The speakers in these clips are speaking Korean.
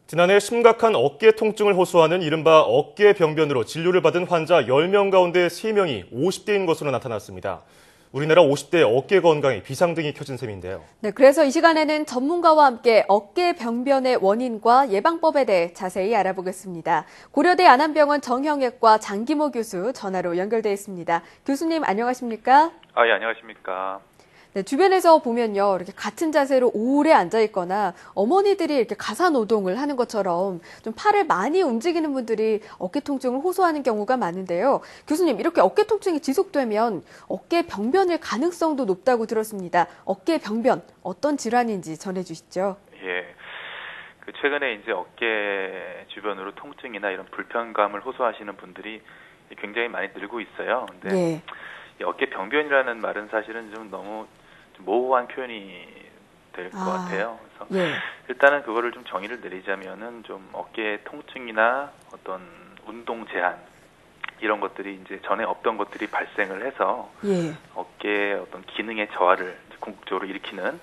지난해 심각한 어깨 통증을 호소하는 이른바 어깨병변으로 진료를 받은 환자 10명 가운데 3명이 50대인 것으로 나타났습니다. 우리나라 50대 어깨 건강에 비상등이 켜진 셈인데요. 네, 그래서 이 시간에는 전문가와 함께 어깨병변의 원인과 예방법에 대해 자세히 알아보겠습니다. 고려대 안암병원 정형외과 장기모 교수 전화로 연결돼 있습니다. 교수님 안녕하십니까? 예, 안녕하십니까. 네, 주변에서 보면요, 이렇게 같은 자세로 오래 앉아 있거나 어머니들이 이렇게 가사 노동을 하는 것처럼 좀 팔을 많이 움직이는 분들이 어깨 통증을 호소하는 경우가 많은데요. 교수님, 이렇게 어깨 통증이 지속되면 어깨 병변일 가능성도 높다고 들었습니다. 어깨 병변 어떤 질환인지 전해주시죠. 예. 최근에 이제 어깨 주변으로 통증이나 이런 불편감을 호소하시는 분들이 굉장히 많이 늘고 있어요. 근데 네. 이 어깨 병변이라는 말은 사실은 좀 너무 모호한 표현이 될 것 같아요. 그래서 예. 일단은 그거를 좀 정의를 내리자면은 좀 어깨 통증이나 어떤 운동 제한 이런 것들이 이제 전에 없던 것들이 발생을 해서 예. 어깨의 어떤 기능의 저하를 궁극적으로 일으키는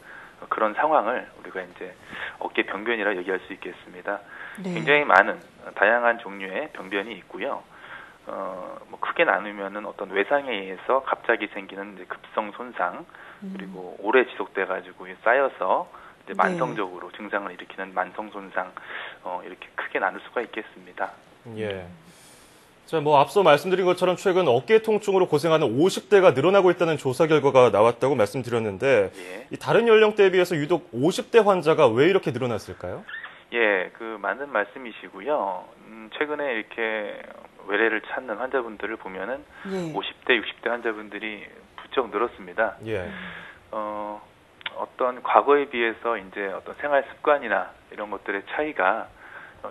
그런 상황을 우리가 이제 어깨 병변이라 얘기할 수 있겠습니다. 네. 굉장히 많은 다양한 종류의 병변이 있고요. 뭐 크게 나누면은 어떤 외상에 의해서 갑자기 생기는 이제 급성 손상, 그리고 오래 지속돼 가지고 쌓여서 이제 만성적으로 증상을 일으키는 만성 손상, 이렇게 크게 나눌 수가 있겠습니다. 예. 자, 앞서 말씀드린 것처럼 최근 어깨 통증으로 고생하는 50대가 늘어나고 있다는 조사 결과가 나왔다고 말씀드렸는데, 예. 이 다른 연령대에 비해서 유독 50대 환자가 왜 이렇게 늘어났을까요? 예, 맞는 말씀이시고요. 최근에 이렇게 외래를 찾는 환자분들을 보면은 예. 50대, 60대 환자분들이 부쩍 늘었습니다. 예. 어떤 과거에 비해서 이제 어떤 생활 습관이나 이런 것들의 차이가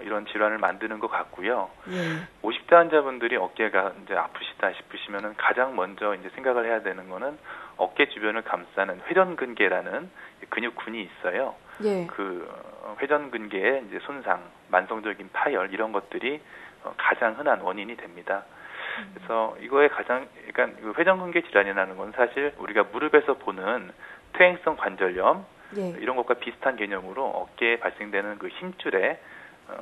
이런 질환을 만드는 것 같고요. 예. 50대 환자분들이 어깨가 이제 아프시다 싶으시면은 가장 먼저 이제 생각을 해야 되는 거는 어깨 주변을 감싸는 회전근개라는 근육군이 있어요. 예. 그 회전근개의 이제 손상, 만성적인 파열 이런 것들이 가장 흔한 원인이 됩니다. 그래서 이거의 그러니까 회전근개 질환이라는 건 사실 우리가 무릎에서 보는 퇴행성 관절염 예. 이런 것과 비슷한 개념으로 어깨에 발생되는 그 힘줄의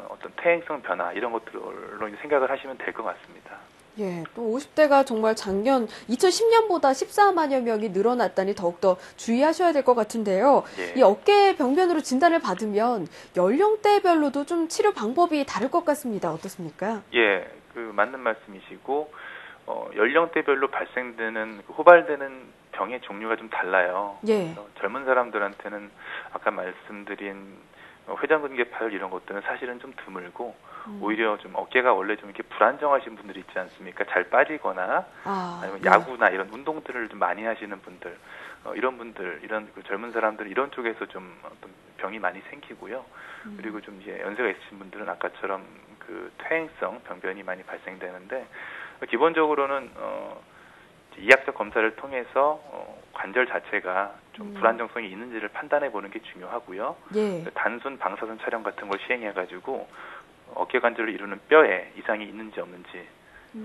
어떤 퇴행성 변화 이런 것들로 생각을 하시면 될 것 같습니다. 예, 또 50대가 정말 작년 2010년보다 14만여 명이 늘어났다니 더욱더 주의하셔야 될 것 같은데요. 예. 이 어깨 병변으로 진단을 받으면 연령대별로도 좀 치료 방법이 다를 것 같습니다. 어떻습니까? 예, 맞는 말씀이시고 연령대별로 발생되는 호발되는 병의 종류가 좀 달라요. 예. 젊은 사람들한테는 아까 말씀드린 회전근개 파열 이런 것들은 사실은 좀 드물고 오히려 좀 어깨가 원래 좀 이렇게 불안정하신 분들이 있지 않습니까? 잘 빠지거나 아니면 예. 야구나 이런 운동들을 좀 많이 하시는 분들 이런 분들 이런 젊은 사람들 이런 쪽에서 좀 어떤 병이 많이 생기고요. 그리고 좀 이제 연세가 있으신 분들은 아까처럼 퇴행성 병변이 많이 발생되는데 기본적으로는 이학적 검사를 통해서 관절 자체가 좀 불안정성이 있는지를 판단해 보는 게 중요하고요. 예. 단순 방사선 촬영 같은 걸 시행해가지고 어깨 관절을 이루는 뼈에 이상이 있는지 없는지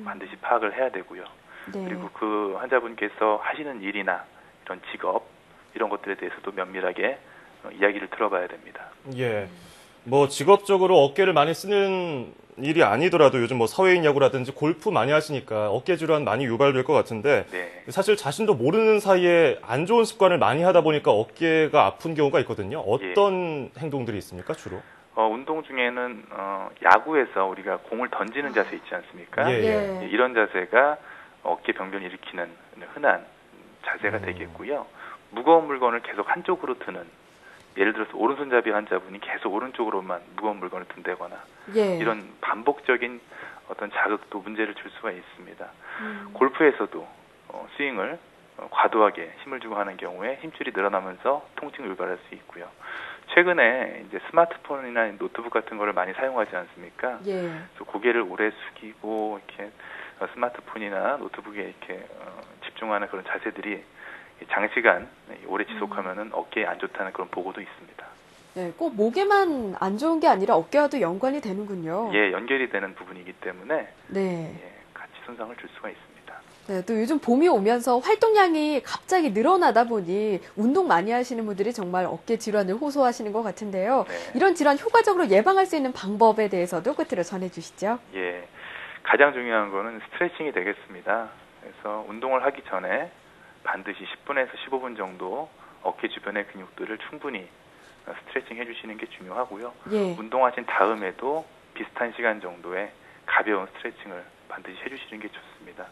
반드시 파악을 해야 되고요. 네. 그리고 그 환자분께서 하시는 일이나 이런 직업 이런 것들에 대해서도 면밀하게 이야기를 들어봐야 됩니다. 예. 직업적으로 어깨를 많이 쓰는 일이 아니더라도 요즘 사회인 야구라든지 골프 많이 하시니까 어깨 질환 많이 유발될 것 같은데 네. 사실 자신도 모르는 사이에 안 좋은 습관을 많이 하다 보니까 어깨가 아픈 경우가 있거든요. 어떤 행동들이 있습니까, 주로? 운동 중에는 야구에서 우리가 공을 던지는 자세 있지 않습니까? 예. 이런 자세가 어깨 병변을 일으키는 흔한 자세가 되겠고요. 무거운 물건을 계속 한쪽으로 드는 예를 들어서 오른손잡이 환자분이 계속 오른쪽으로만 무거운 물건을 든다거나 예. 이런 반복적인 어떤 자극도 문제를 줄 수가 있습니다. 골프에서도 스윙을 과도하게 힘을 주고 하는 경우에 힘줄이 늘어나면서 통증을 유발할 수 있고요. 최근에 이제 스마트폰이나 노트북 같은 거를 많이 사용하지 않습니까? 예. 그래서 고개를 오래 숙이고 이렇게 스마트폰이나 노트북에 이렇게 집중하는 그런 자세들이 장시간 오래 지속하면은 어깨에 안 좋다는 그런 보고도 있습니다. 네, 꼭 목에만 안 좋은 게 아니라 어깨와도 연관이 되는군요. 예, 연결이 되는 부분이기 때문에 네. 같이 손상을 줄 수가 있습니다. 네, 또 요즘 봄이 오면서 활동량이 갑자기 늘어나다 보니 운동 많이 하시는 분들이 정말 어깨 질환을 호소하시는 것 같은데요. 네. 이런 질환 효과적으로 예방할 수 있는 방법에 대해서도 끝으로 전해주시죠. 예, 가장 중요한 거는 스트레칭이 되겠습니다. 그래서 운동을 하기 전에 반드시 10분에서 15분 정도 어깨 주변의 근육들을 충분히 스트레칭 해주시는 게 중요하고요. 예. 운동하신 다음에도 비슷한 시간 정도의 가벼운 스트레칭을 반드시 해주시는 게 좋습니다.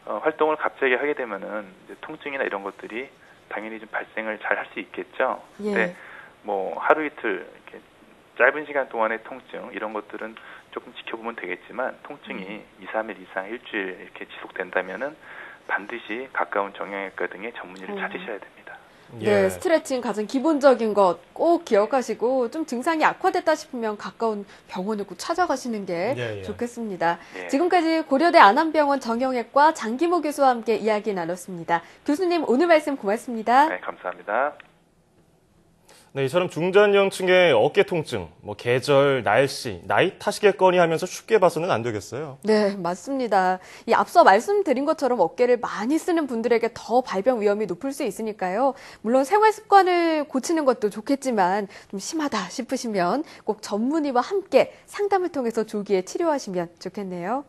활동을 갑자기 하게 되면은 이제 통증이나 이런 것들이 당연히 좀 발생을 잘 할 수 있겠죠. 예. 근데 뭐 하루 이틀 이렇게 짧은 시간 동안의 통증 이런 것들은 조금 지켜보면 되겠지만 통증이 2, 3일 이상 일주일 이렇게 지속된다면은 반드시 가까운 정형외과 등의 전문의를 찾으셔야 됩니다. 네, 스트레칭 가장 기본적인 것 꼭 기억하시고 좀 증상이 악화됐다 싶으면 가까운 병원을 꼭 찾아가시는 게 좋겠습니다. 예. 지금까지 고려대 안암병원 정형외과 장기모 교수와 함께 이야기 나눴습니다. 교수님 오늘 말씀 고맙습니다. 네, 감사합니다. 네, 이처럼 중장년층의 어깨 통증, 계절, 날씨, 나이 탓이겠거니 하면서 쉽게 봐서는 안 되겠어요. 네, 맞습니다. 이 앞서 말씀드린 것처럼 어깨를 많이 쓰는 분들에게 더 발병 위험이 높을 수 있으니까요. 물론 생활 습관을 고치는 것도 좋겠지만 좀 심하다 싶으시면 꼭 전문의와 함께 상담을 통해서 조기에 치료하시면 좋겠네요.